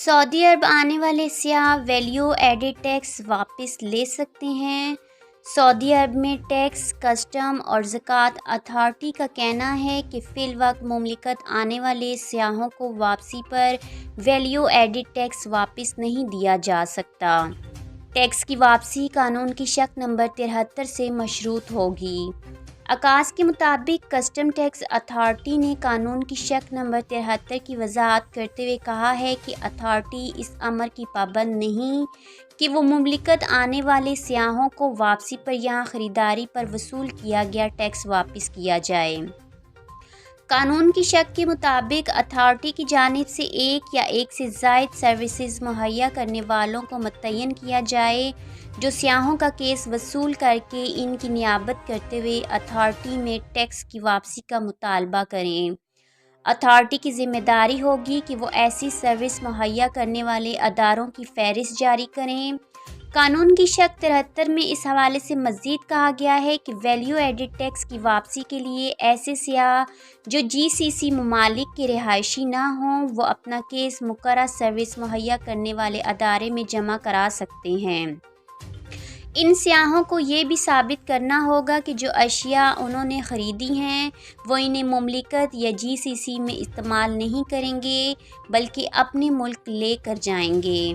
سعودی عرب آنے والے سیاح ویلیو ایڈڈ ٹیکس واپس لے سکتے ہیں۔ سعودی عرب میں ٹیکس، کسٹم اور زکوٰۃ اتھارٹی کا کہنا ہے کہ فی الوقت مملکت آنے والے سیاحوں کو واپسی پر ویلیو ایڈڈ ٹیکس واپس نہیں دیا جا سکتا۔ ٹیکس کی واپسی قانون کی شق نمبر 73 سے مشروط ہوگی۔ عکاس کے مطابق کسٹم ٹیکس اتھارٹی نے قانون کی شق نمبر 73 کی وضاحت کرتے ہوئے کہا ہے کہ اتھارٹی اس امر کی پابند نہیں کہ وہ مملکت آنے والے سیاحوں کو واپسی پر یہاں خریداری پر وصول کیا گیا ٹیکس واپس کیا جائے۔ قانون کی شق کے مطابق اتھارٹی کی جانب سے ایک یا ایک سے زائد سروسز مہیا کرنے والوں کو متعین کیا جائے جو سیاحوں کا کیس وصول کر کے ان کی نیابت کرتے ہوئے اتھارٹی میں ٹیکس کی واپسی کا مطالبہ کریں۔ اتھارٹی کی ذمہ داری ہوگی کہ وہ ایسی سروس مہیا کرنے والے اداروں کی فہرست جاری کریں۔ قانون کی شق 73 میں اس حوالے سے مزید کہا گیا ہے کہ ویلیو ایڈڈ ٹیکس کی واپسی کے لیے ایسے سیاح جو GCC ممالک کے رہائشی نہ ہوں وہ اپنا کیس مقررہ سروس مہیا کرنے والے ادارے میں جمع کرا سکتے ہیں۔ ان سیاحوں کو یہ بھی ثابت کرنا ہوگا کہ جو اشیاء انہوں نے خریدی ہیں وہ انہیں مملکت یا GCC میں استعمال نہیں کریں گے بلکہ اپنے ملک لے کر جائیں گے۔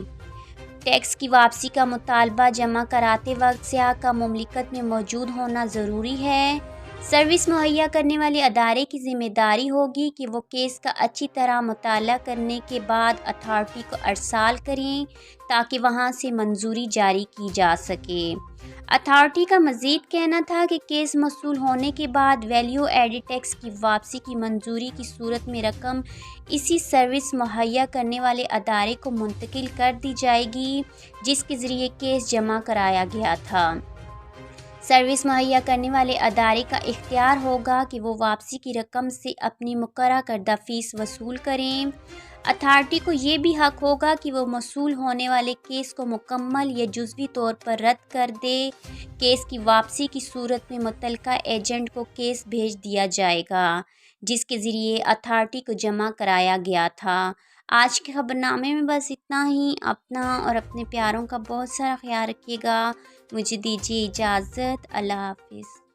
ٹیکس کی واپسی کا مطالبہ جمع کراتے وقت سیاح کا مملکت میں موجود ہونا ضروری ہے۔ سروس مہیا کرنے والے ادارے کی ذمہ داری ہوگی کہ وہ کیس کا اچھی طرح مطالعہ کرنے کے بعد اتھارٹی کو ارسال کریں تاکہ وہاں سے منظوری جاری کی جا سکے۔ اتھارٹی کا مزید کہنا تھا کہ کیس موصول ہونے کے بعد ویلیو ایڈڈ ٹیکس کی واپسی کی منظوری کی صورت میں رقم اسی سروس مہیا کرنے والے ادارے کو منتقل کر دی جائے گی جس کے ذریعے کیس جمع کرایا گیا تھا۔ سروس مہیا کرنے والے ادارے کا اختیار ہوگا کہ وہ واپسی کی رقم سے اپنی مقررہ کردہ فیس وصول کریں۔ اتھارٹی کو یہ بھی حق ہوگا کہ وہ موصول ہونے والے کیس کو مکمل یا جزوی طور پر رد کر دے۔ کیس کی واپسی کی صورت میں متعلقہ ایجنٹ کو کیس بھیج دیا جائے گا جس کے ذریعے اتھارٹی کو جمع کرایا گیا تھا۔ آج کے خبرنامے میں بس اتنا ہی۔ اپنا اور اپنے پیاروں کا بہت سارا خیال رکھیے گا۔ مجھے دیجیے اجازت۔ اللہ حافظ۔